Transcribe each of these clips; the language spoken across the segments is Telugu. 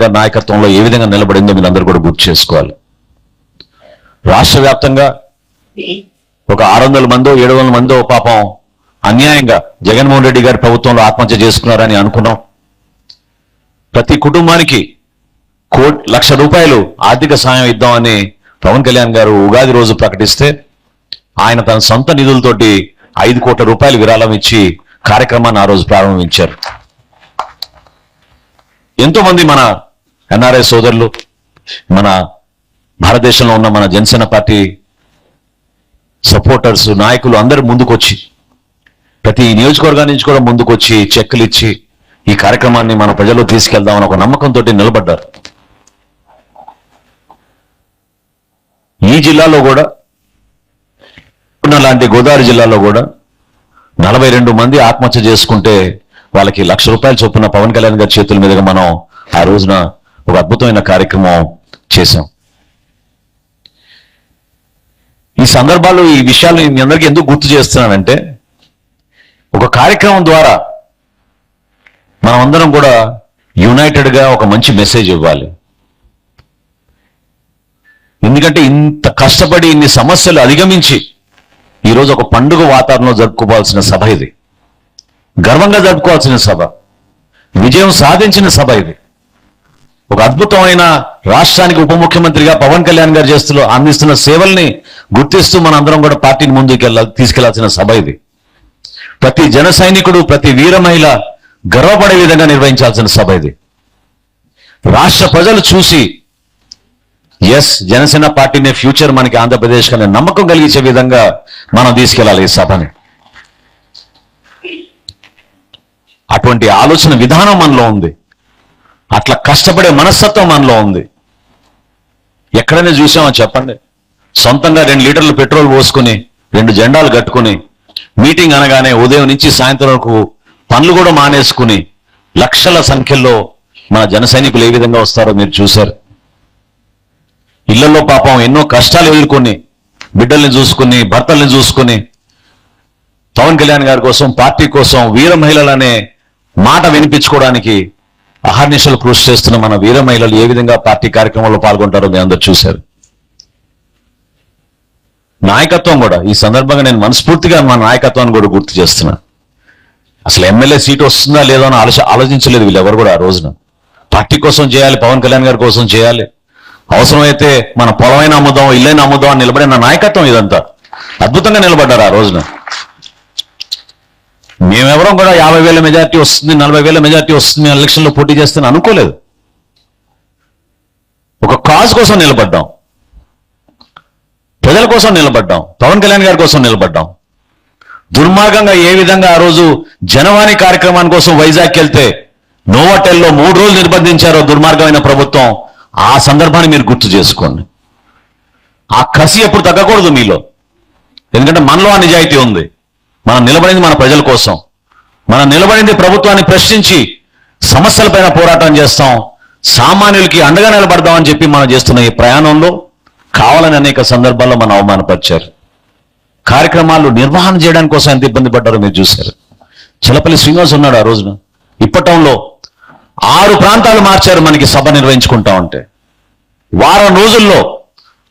గారి నాయకత్వంలో ఏ విధంగా నిలబడిందో మీరు అందరూ కూడా గుర్తు చేసుకోవాలి. రాష్ట్ర వ్యాప్తంగా ఒక 600 మందో 700 మందో పాపం అన్యాయంగా జగన్మోహన్ రెడ్డి గారి ప్రభుత్వంలో ఆత్మహత్య చేసుకున్నారని అనుకున్నాం. ప్రతి కుటుంబానికి ₹1,00,000 ఆర్థిక సాయం ఇద్దామని పవన్ కళ్యాణ్ గారు ఉగాది రోజు ప్రకటిస్తే ఆయన తన సొంత నిధులతోటి ₹5 కోట్ల విరాళం ఇచ్చి కార్యక్రమాన్ని ఆ రోజు ప్రారంభించారు. ఎంతో మంది మన ఎన్ఆర్ఐ సోదరులు, మన భారతదేశంలో ఉన్న మన జనసేన పార్టీ సపోర్టర్స్, నాయకులు అందరూ ముందుకొచ్చి ప్రతి నియోజకవర్గాల నుంచి కూడా ముందుకొచ్చి చెక్కులు ఇచ్చి ఈ కార్యక్రమాన్ని మన ప్రజల్లో తీసుకెళ్దామని ఒక నమ్మకంతో నిలబడ్డారు. ఈ జిల్లాలో కూడా లాంటి గోదావరి జిల్లాలో కూడా 42 మంది ఆత్మహత్య చేసుకుంటే వాళ్ళకి ₹1,00,000 చొప్పున పవన్ కళ్యాణ్ గారి చేతుల మీదుగా మనం ఆ రోజున ఒక అద్భుతమైన కార్యక్రమం చేశాం. ఈ సందర్భాలు, ఈ విషయాలు మీ అందరికీ ఎందుకు గుర్తు చేస్తున్నానంటే, ఒక కార్యక్రమం ద్వారా మనం అందరం కూడా యునైటెడ్గా ఒక మంచి మెసేజ్ ఇవ్వాలి. ఎందుకంటే ఇంత కష్టపడి ఇన్ని సమస్యలు అధిగమించి ఈరోజు ఒక పండుగ వాతావరణంలో జరుపుకోవాల్సిన సభ ఇది. గర్వంగా జరుపుకోవాల్సిన సభ, విజయం సాధించిన సభ ఇది. ఒక అద్భుతమైన రాష్ట్రానికి ఉప ముఖ్యమంత్రిగా పవన్ కళ్యాణ్ గారు అందిస్తున్న సేవల్ని గుర్తిస్తూ మనందరం కూడా పార్టీని ముందుకు తీసుకెళ్లాల్సిన సభ ఇది. ప్రతి జన సైనికుడు, ప్రతి వీర మహిళ గర్వపడే విధంగా నిర్వహించాల్సిన సభ ఇది. రాష్ట్ర ప్రజలు చూసి ఎస్, జనసేన పార్టీనే ఫ్యూచర్ మనకి ఆంధ్రప్రదేశ్ అనే నమ్మకం కలిగించే విధంగా మనం తీసుకెళ్లాలి ఈ సభని. అటువంటి ఆలోచన విధానం మనలో ఉంది, అట్లా కష్టపడే మనస్తత్వం మనలో ఉంది. ఎక్కడైనా చూసామో చెప్పండి, సొంతంగా 2 లీటర్లు పెట్రోల్ పోసుకుని 2 జెండాలు కట్టుకుని మీటింగ్ అనగానే ఉదయం నుంచి సాయంత్రం వరకు పనులు కూడా మానేసుకుని లక్షల సంఖ్యలో మన జన సైనికులు ఏ విధంగా వస్తారో మీరు చూశారు. ఇళ్లలో పాపం ఎన్నో కష్టాలు ఎదుర్కొని బిడ్డల్ని చూసుకుని, భర్తల్ని చూసుకుని పవన్ కళ్యాణ్ గారి కోసం, పార్టీ కోసం వీర మహిళలనే మాట వినిపించుకోవడానికి అహర్నిశలు కృషి చేస్తున్న మన వీర మహిళలు ఏ విధంగా పార్టీ కార్యక్రమంలో పాల్గొంటారో మీరు అందరూ చూశారు. నాయకత్వం కూడా ఈ సందర్భంగా నేను మనస్ఫూర్తిగా మన నాయకత్వాన్ని కూడా గుర్తు చేస్తున్నా. అసలు ఎమ్మెల్యే సీటు వస్తుందా లేదో అని ఆలోచించలేదు వీళ్ళెవరు కూడా. ఆ రోజున పార్టీ కోసం చేయాలి, పవన్ కళ్యాణ్ గారి కోసం చేయాలి, అవసరమైతే మన పొలమైన అమ్ముదాం, ఇల్లైన అమ్ముదాం అని నిలబడిన నాయకత్వం ఇదంతా. అద్భుతంగా నిలబడ్డారు ఆ రోజున. మేమెవరం కూడా 50,000 మెజార్టీ వస్తుంది, 40,000 మెజార్టీ వస్తుంది ఎలక్షన్లో పోటీ చేస్తాను అనుకోలేదు. ఒక కాజ్ కోసం నిలబడ్డాం, ప్రజల కోసం నిలబడ్డాం, పవన్ కళ్యాణ్ గారి కోసం నిలబడ్డాం. దుర్మార్గంగా ఏ విధంగా ఆ రోజు జనవాణి కార్యక్రమాని కోసం వైజాగ్కి వెళ్తే నోవాటెల్లో 3 రోజులు నిర్బంధించారో దుర్మార్గమైన ప్రభుత్వం, ఆ సందర్భాన్ని మీరు గుర్తు చేసుకోండి. ఆ కసి ఎప్పుడు తగ్గకూడదు మీలో. ఎందుకంటే మనలో ఆ నిజాయితీ ఉంది. మనం నిలబడింది మన ప్రజల కోసం, మనం నిలబడింది ప్రభుత్వాన్ని ప్రశ్నించి సమస్యలపైన పోరాటం చేస్తాం, సామాన్యులకి అండగా నిలబడదామని చెప్పి మనం చేస్తున్న ఈ ప్రయాణంలో కావాలని అనేక సందర్భాల్లో మనం అవమానపరిచారు. కార్యక్రమాలు నిర్వహణ చేయడానికి కోసం ఎంత ఇబ్బంది పడ్డారో మీరు చూశారు. చిలపల్లి శ్రీనివాస్ ఉన్నాడు ఆ రోజున. ఇప్పటంలో 6 ప్రాంతాలు మార్చారు మనకి సభ నిర్వహించుకుంటా ఉంటే. వారం రోజుల్లో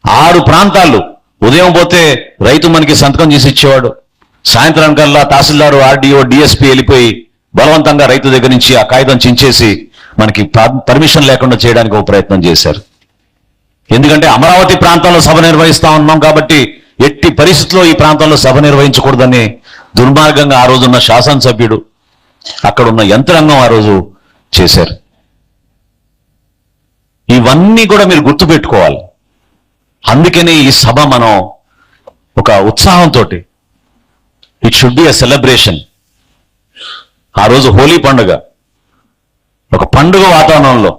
6 ప్రాంతాలు. ఉదయం పోతే రైతు మనకి సంతకం చేసి ఇచ్చేవాడు, సాయంత్రానికల్లా తహసీల్దారు, ఆర్డీఓ, డిఎస్పీ వెళ్ళిపోయి బలవంతంగా రైతు దగ్గర నుంచి ఆ కాగితం చించేసి మనకి పర్మిషన్ లేకుండా చేయడానికి ఒక ప్రయత్నం చేశారు. ఎందుకంటే అమరావతి ప్రాంతంలో సభ నిర్వహిస్తా ఉన్నాం కాబట్టి ఎట్టి పరిస్థితుల్లో ఈ ప్రాంతంలో సభ నిర్వహించకూడదని దుర్మార్గంగా ఆ రోజున్న శాసనసభ్యుడు, అక్కడున్న యంత్రాంగం ఆ రోజు చేశారు. ఇవన్నీ కూడా మీరు గుర్తుపెట్టుకోవాలి. అందుకనే ఈ సభ మనం ఒక ఉత్సాహంతో, it should be a celebration. ఆ రోజు హోలీ పండుగ, ఒక పండుగ వాతావరణంలో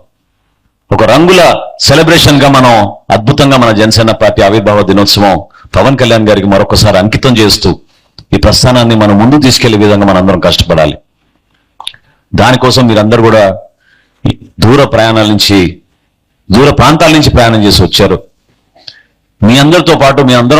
ఒక రంగుల సెలబ్రేషన్ గా మనం అద్భుతంగా మన జనసేన పార్టీ ఆవిర్భావ దినోత్సవం పవన్ కళ్యాణ్ గారికి మరొకసారి అంకితం చేస్తూ ఈ ప్రస్థానాన్ని మనం ముందు తీసుకెళ్లే విధంగా మనందరం కష్టపడాలి. దానికోసం మీరందరూ కూడా దూర ప్రాంతాల నుంచి ప్రయాణం చేసి వచ్చారు. మీ అందరితో పాటు మీ అందరూ